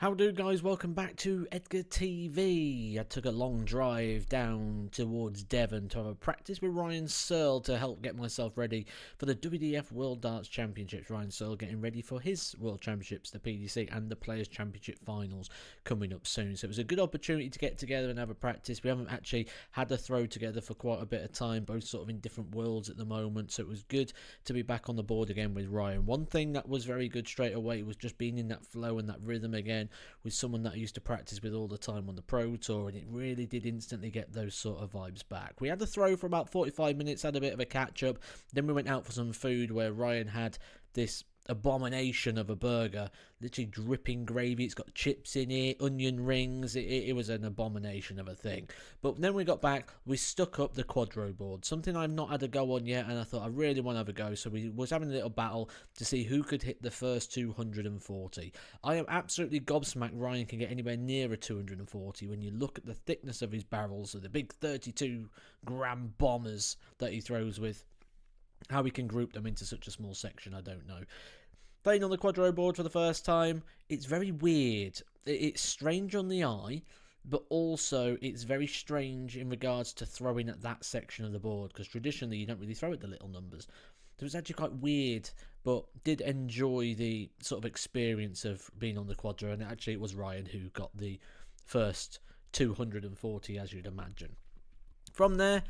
How do guys, welcome back to Edgar TV. I took a long drive down towards Devon to have a practice with Ryan Searle to help get myself ready for the WDF World Darts Championships. Ryan Searle getting ready for his World Championships, the PDC and the Players Championship Finals coming up soon. So it was a good opportunity to get together and have a practice. We haven't actually had a throw together for quite a bit of time, both sort of in different worlds at the moment. So it was good to be back on the board again with Ryan. One thing that was very good straight away was just being in that flow and that rhythm again with someone that I used to practice with all the time on the Pro Tour, and it really did instantly get those sort of vibes back. We had a throw for about 45 minutes, had a bit of a catch-up, then we went out for some food where Ryan had this abomination of a burger, literally dripping gravy. It's got chips in it, onion rings. It was an abomination of a thing. But then we got back, we stuck up the Quadro board, something I've not had a go on yet, and I thought I really want to have a go. So we was having a little battle to see who could hit the first 240. I am absolutely gobsmacked Ryan can get anywhere near a 240 when you look at the thickness of his barrels, so the big 32-gram bombers that he throws with. How we can group them into such a small section, I don't know. Playing on the Quadro board for the first time, it's very weird. It's strange on the eye, but also it's very strange in regards to throwing at that section of the board, because traditionally you don't really throw at the little numbers. So it's actually quite weird, but did enjoy the sort of experience of being on the Quadro, and actually it was Ryan who got the first 240, as you'd imagine. From there,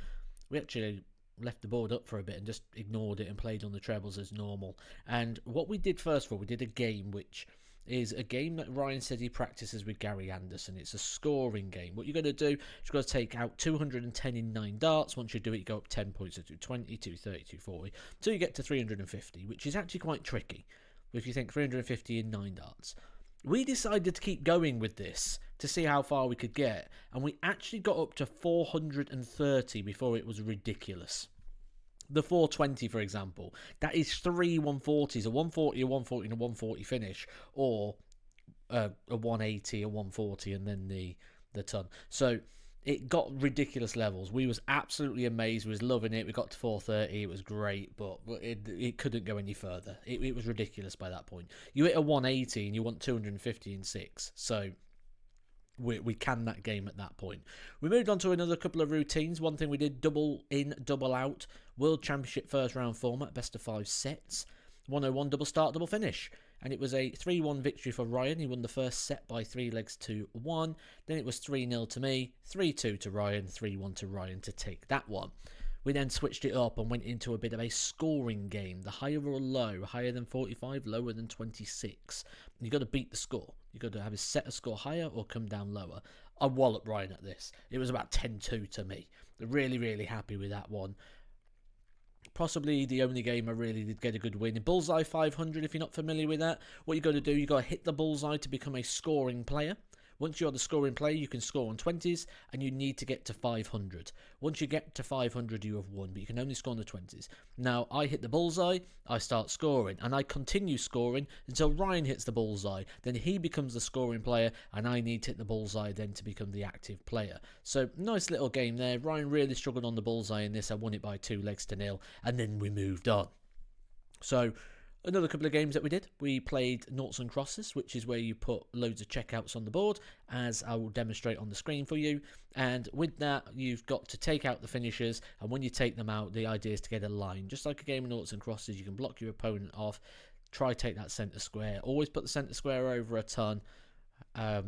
we actually left the board up for a bit and just ignored it and played on the trebles as normal. And what we did first of all, we did a game which is a game that Ryan said he practices with Gary Anderson. It's a scoring game. What you're going to do is you've got to take out 210 in 9 darts. Once you do it, you go up 10 points to 220, 230, 240, until you get to 350, which is actually quite tricky if you think 350 in 9 darts. We decided to keep going with this to see how far we could get, and we actually got up to 430 before it was ridiculous. The 420, for example, that is 3 140s, a 140, a 140, and a 140 finish, or a 180, a 140, and then the ton. So it got ridiculous levels. We was absolutely amazed. We was loving it. We got to 430. It was great, but it couldn't go any further. It was ridiculous by that point. You hit a 180 and you want 250 in 6. So we canned that game at that point. We moved on to another couple of routines. One thing we did, double in, double out. World Championship first round format, best of 5 sets. 101 double start, double finish. And it was a 3-1 victory for Ryan. He won the first set by 3 legs to 1. Then it was 3-0 to me, 3-2 to Ryan, 3-1 to Ryan to take that one. We then switched it up and went into a bit of a scoring game. The higher or low, higher than 45, lower than 26. You've got to beat the score. You've got to have a set a score higher or come down lower. I walloped Ryan at this. It was about 10-2 to me. Really, really happy with that one. Possibly the only game I really did get a good win. In Bullseye 500, if you're not familiar with that, what you got to do, you got to hit the bullseye to become a scoring player. Once you're the scoring player, you can score on 20s, and you need to get to 500. Once you get to 500, you have won, but you can only score on the 20s. Now, I hit the bullseye, I start scoring, and I continue scoring until Ryan hits the bullseye. Then he becomes the scoring player, and I need to hit the bullseye then to become the active player. So, nice little game there. Ryan really struggled on the bullseye in this. I won it by 2 legs to 0, and then we moved on. So, another couple of games that we did, we played noughts and crosses, which is where you put loads of checkouts on the board, as I will demonstrate on the screen for you. And with that, you've got to take out the finishers, and when you take them out, the idea is to get a line. Just like a game of noughts and crosses, you can block your opponent off, try take that centre square. Always put the centre square over a ton. I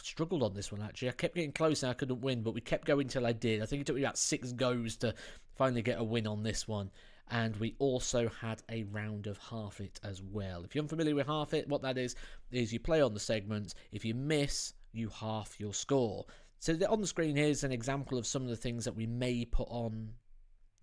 struggled on this one, actually. I kept getting close and I couldn't win, but we kept going till I did. I think it took me about 6 goes to finally get a win on this one. And we also had a round of half it as well. If you're unfamiliar with half it, what that is you play on the segments. If you miss, you half your score. So on the screen here is an example of some of the things that we may put on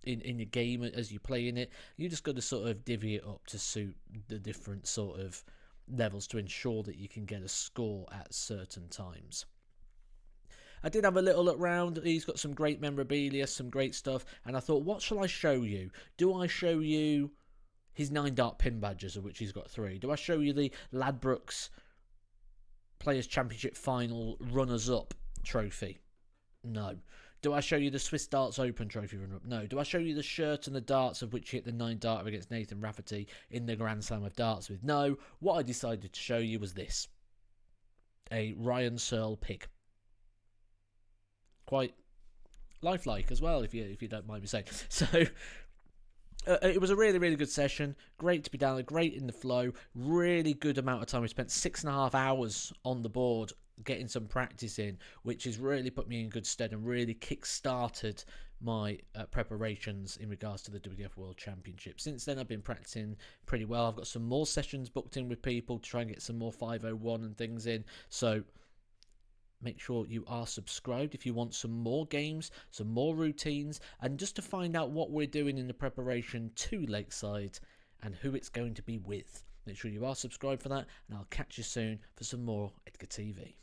in your game as you play in it. You just got to sort of divvy it up to suit the different sort of levels to ensure that you can get a score at certain times. I did have a little look round. He's got some great memorabilia, some great stuff, and I thought, what shall I show you? Do I show you his 9 dart pin badges, of which he's got 3? Do I show you the Ladbrokes Players Championship Final runners-up trophy? No. Do I show you the Swiss Darts Open trophy runner-up? No. Do I show you the shirt and the darts of which he hit the 9 darter against Nathan Rafferty in the Grand Slam of Darts with? No. What I decided to show you was this. a Ryan Searle pick. Quite lifelike as well, if you don't mind me saying. So it was a really, really good session. Great to be down there, great in the flow. Really good amount of time. We spent 6.5 hours on the board getting some practice in, which has really put me in good stead and really kick-started my preparations in regards to the WWF World Championship. Since then, I've been practicing pretty well. I've got some more sessions booked in with people to try and get some more 501 and things in. So make sure you are subscribed if you want some more games, some more routines, and just to find out what we're doing in the preparation to Lakeside and who it's going to be with. Make sure you are subscribed for that, and I'll catch you soon for some more Edgar TV.